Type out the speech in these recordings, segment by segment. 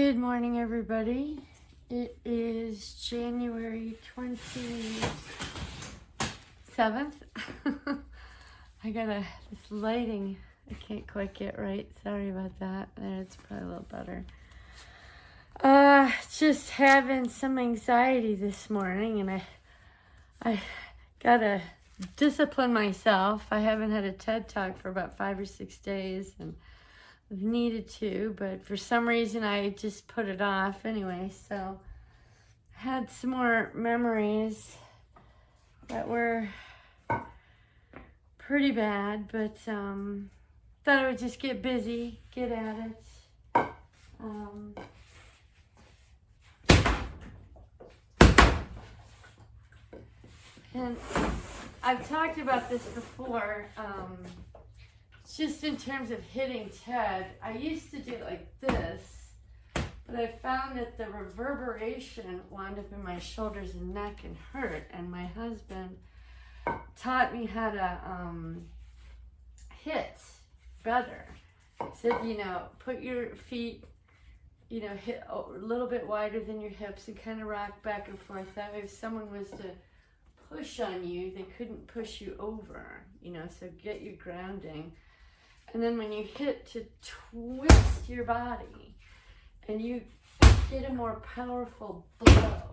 Good morning, everybody. It is January 27th. I got this lighting I can't quite get right. Sorry about that. There, it's probably a little better. Just having some anxiety this morning, and I gotta discipline myself. I haven't had a TED Talk for about 5 or 6 days, and I've needed to, but for some reason I just put it off anyway. So I had some more memories that were pretty bad, but thought I would just get busy, get at it. And I've talked about this before. Just in terms of hitting TED, I used to do it like this, but I found that the reverberation wound up in my shoulders and neck and hurt. And my husband taught me how to hit better. He said, put your feet, hit a little bit wider than your hips and kind of rock back and forth. That way if someone was to push on you, they couldn't push you over, so get your grounding. And then when you hit, to twist your body and you get a more powerful blow.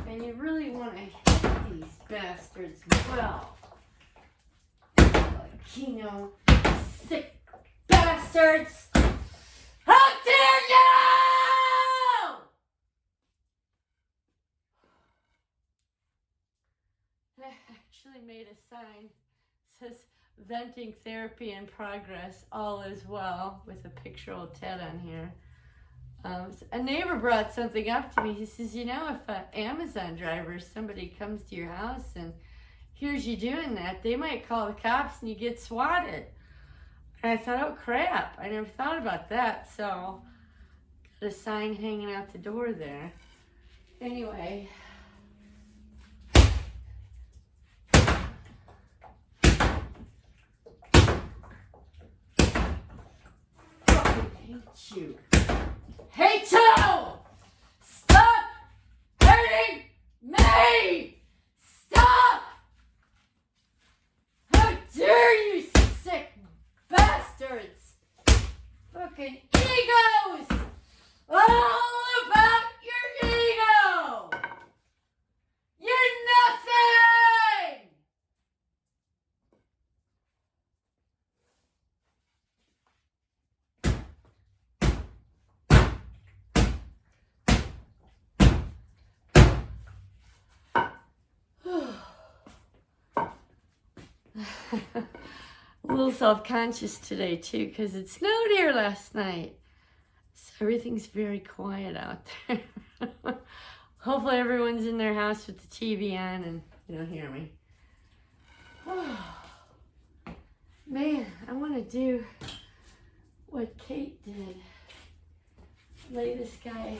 And you really want to hit these bastards well. Sick bastards! How dare you! I actually made a sign that says, venting therapy in progress, all is well, with a picture of Ted on here. A neighbor brought something up to me. He says, if an Amazon driver, somebody comes to your house and hears you doing that, they might call the cops and you get swatted. And I thought, oh crap, I never thought about that. So, got a sign hanging out the door there. Anyway. You. Hey, Joe! Stop hurting me! Stop! How dare you, sick bastards! Fucking egos! All about your ego! You're nothing! A little self-conscious today too, because it snowed here last night, so everything's very quiet out there. Hopefully everyone's in their house with the TV on and you don't hear me. Man, I want to do what Kate did. Lay this guy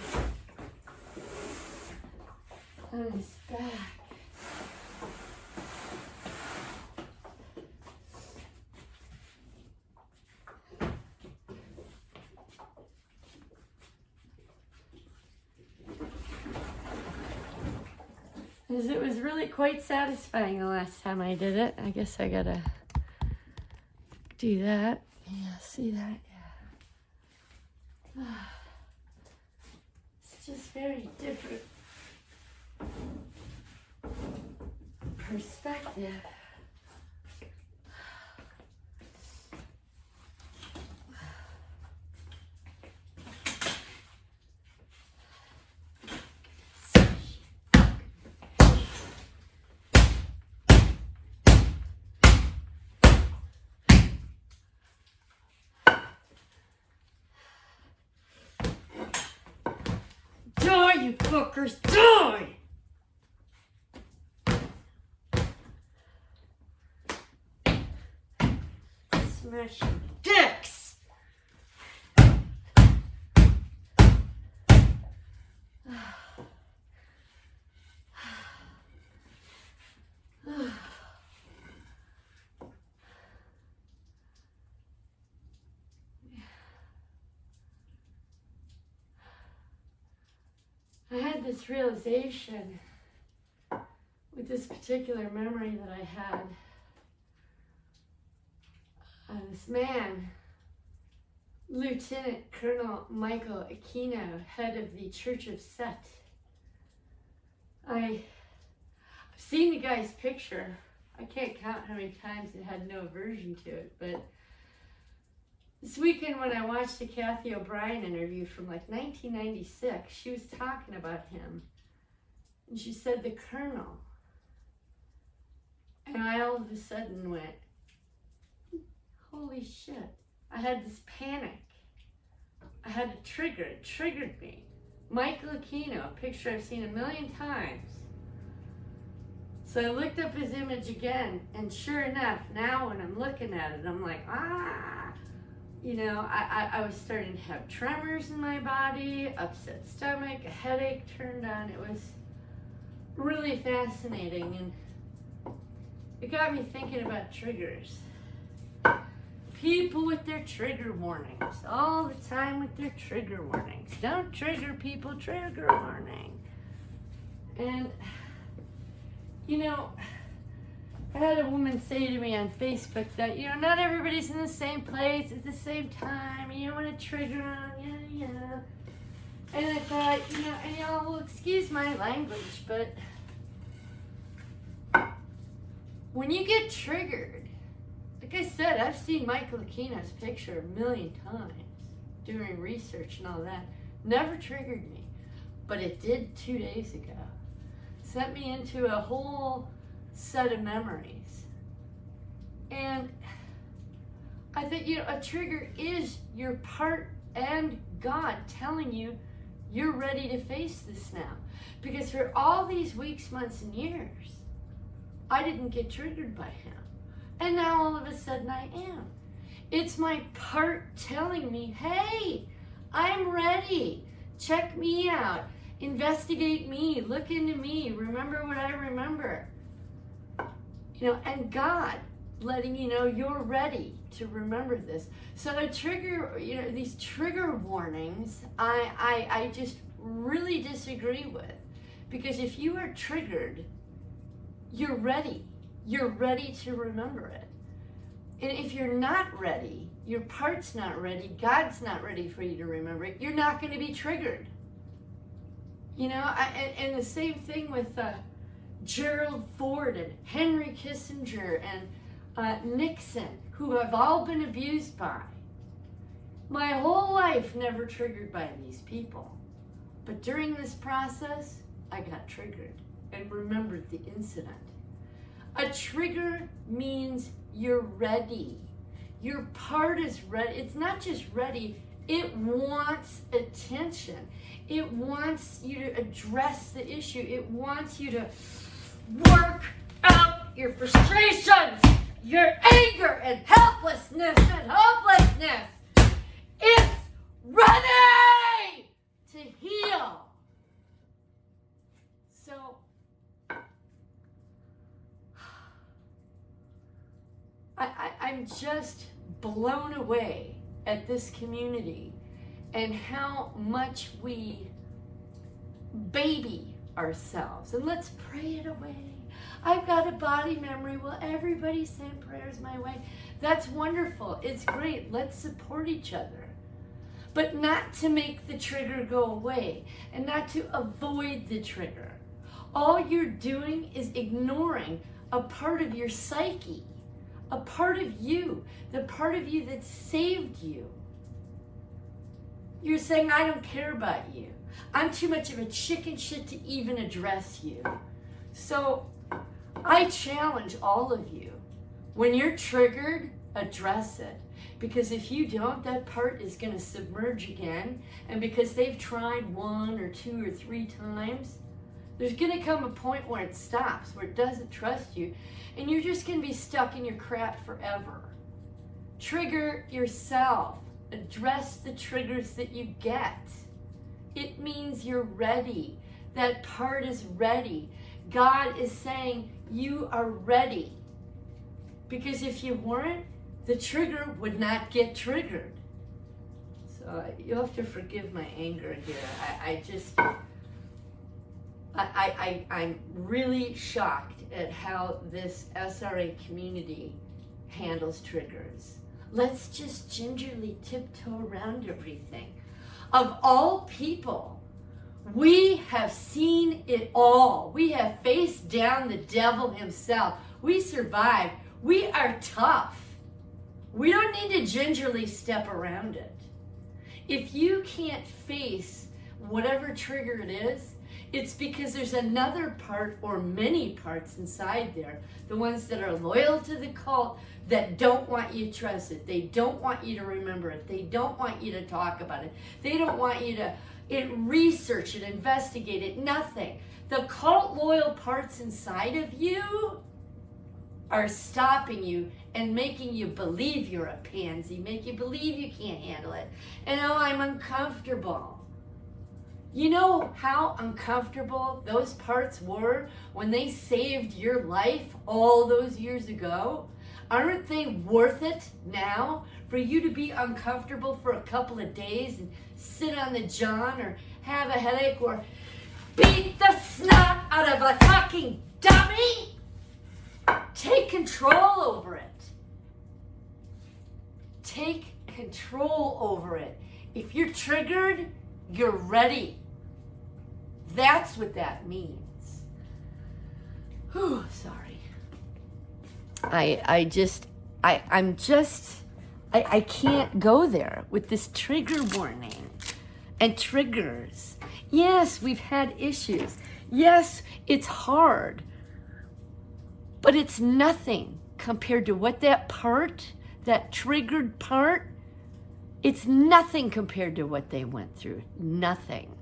on his back. Because it was really quite satisfying the last time I did it. I guess I gotta do that. Yeah, see that? Yeah. It's just very different perspective. Die, you fuckers, die! Smash your dicks! I had this realization with this particular memory that I had. This man, Lieutenant Colonel Michael Aquino, head of the Church of Set. I've seen the guy's picture. I can't count how many times it had no aversion to it, but this weekend when I watched the Kathy O'Brien interview from like 1996, she was talking about him. And she said, the Colonel. And I all of a sudden went, holy shit. I had this panic. I had a trigger. It triggered me. Michael Aquino, a picture I've seen a million times. So I looked up his image again, and sure enough, now when I'm looking at it, I'm like, you know, I was starting to have tremors in my body, upset stomach, a headache turned on. It was really fascinating, and it got me thinking about triggers. People with their trigger warnings, all the time with their trigger warnings. Don't trigger people, trigger warning. And, you know, I had a woman say to me on Facebook that, you know, not everybody's in the same place at the same time. You don't want to trigger them, yeah. And I thought, you know, and y'all will excuse my language, but when you get triggered, like I said, I've seen Michael Aquino's picture a million times doing research and all that. Never triggered me, but it did 2 days ago. Sent me into a whole set of memories. And I think, you know, a trigger is your part and God telling you you're ready to face this now. Because for all these weeks, months, and years, I didn't get triggered by him. And now all of a sudden I am. It's my part telling me, hey, I'm ready. Check me out. Investigate me. Look into me. Remember what I remember. You know, and God letting you know you're ready to remember this. So a trigger, you know, these trigger warnings, I just really disagree with. Because if you are triggered, you're ready. You're ready to remember it. And if you're not ready, your part's not ready, God's not ready for you to remember it, you're not going to be triggered. You know, and the same thing with Gerald Ford and Henry Kissinger and Nixon, who have all been abused by. My whole life never triggered by these people. But during this process, I got triggered and remembered the incident. A trigger means you're ready. Your part is ready. It's not just ready, it wants attention. It wants you to address the issue. It wants you to work out your frustrations, your anger and helplessness and hopelessness. It's ready to heal. So, I'm just blown away at this community and how much we baby ourselves. And let's pray it away. I've got a body memory. Well, everybody send prayers my way. That's wonderful. It's great. Let's support each other. But not to make the trigger go away and not to avoid the trigger. All you're doing is ignoring a part of your psyche, a part of you, the part of you that saved you. You're saying, I don't care about you. I'm too much of a chicken shit to even address you. So I challenge all of you, when you're triggered, address it. Because if you don't, that part is going to submerge again. And because they've tried 1 or 2 or 3 times, there's going to come a point where it stops, where it doesn't trust you. And you're just going to be stuck in your crap forever. Trigger yourself. Address the triggers that you get. It means you're ready. That part is ready. God is saying you are ready. Because if you weren't, the trigger would not get triggered. So you'll have to forgive my anger here. I'm really shocked at how this SRA community handles triggers. Let's just gingerly tiptoe around everything. Of all people, we have seen it all. We have faced down the devil himself. We survived. We are tough. We don't need to gingerly step around it. If you can't face whatever trigger it is, it's because there's another part or many parts inside there, the ones that are loyal to the cult, that don't want you to trust it. They don't want you to remember it. They don't want you to talk about it. They don't want you to research it, investigate it, nothing. The cult loyal parts inside of you are stopping you and making you believe you're a pansy, make you believe you can't handle it. And oh, I'm uncomfortable. You know how uncomfortable those parts were when they saved your life all those years ago? Aren't they worth it now for you to be uncomfortable for a couple of days and sit on the john or have a headache or beat the snot out of a fucking dummy? Take control over it. Take control over it. If you're triggered, you're ready. That's what that means. Whew, sorry. I can't go there with this trigger warning and triggers. Yes, we've had issues. Yes, it's hard. But it's nothing compared to what that triggered part, it's nothing compared to what they went through. Nothing.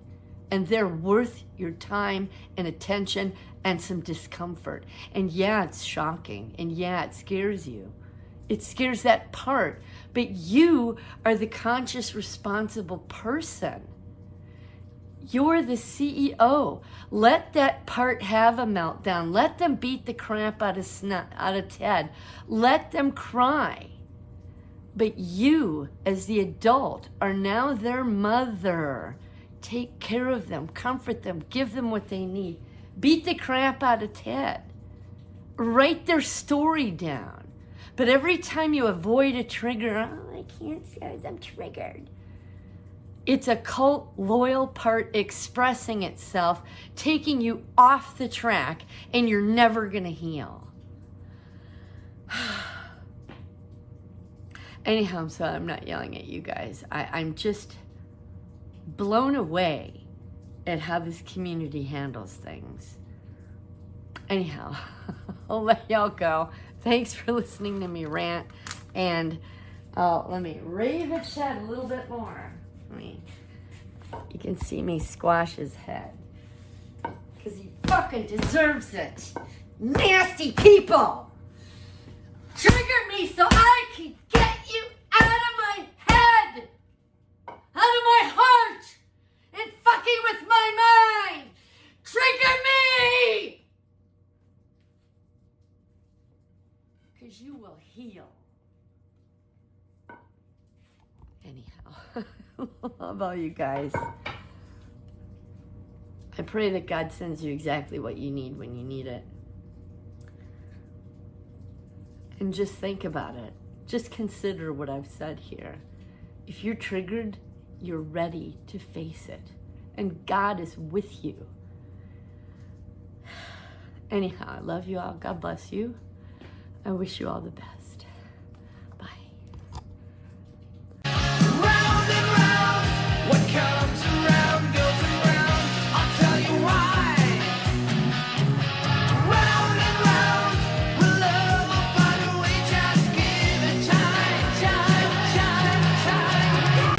And they're worth your time and attention and some discomfort. And yeah, it's shocking. And yeah, it scares you. It scares that part. But you are the conscious, responsible person. You're the CEO. Let that part have a meltdown. Let them beat the crap out of Ted. Let them cry. But you, as the adult, are now their mother. Take care of them, comfort them, give them what they need. Beat the crap out of Ted. Write their story down. But every time you avoid a trigger, oh, I can't say I'm triggered. It's a cult loyal part expressing itself, taking you off the track, and you're never going to heal. Anyhow, so I'm not yelling at you guys. I'm just blown away at how this community handles things. Anyhow, I'll let y'all go. Thanks for listening to me rant. And let me rave its head a little bit more. You can see me squash his head. Because he fucking deserves it. Nasty people! Trigger me so I can get you out of my head! Out of my heart! And fucking with my mind! Trigger me! Because you will heal. Anyhow, love all you guys. I pray that God sends you exactly what you need when you need it. And just think about it. Just consider what I've said here. If you're triggered, you're ready to face it. And God is with you. Anyhow, I love you all. God bless you. I wish you all the best.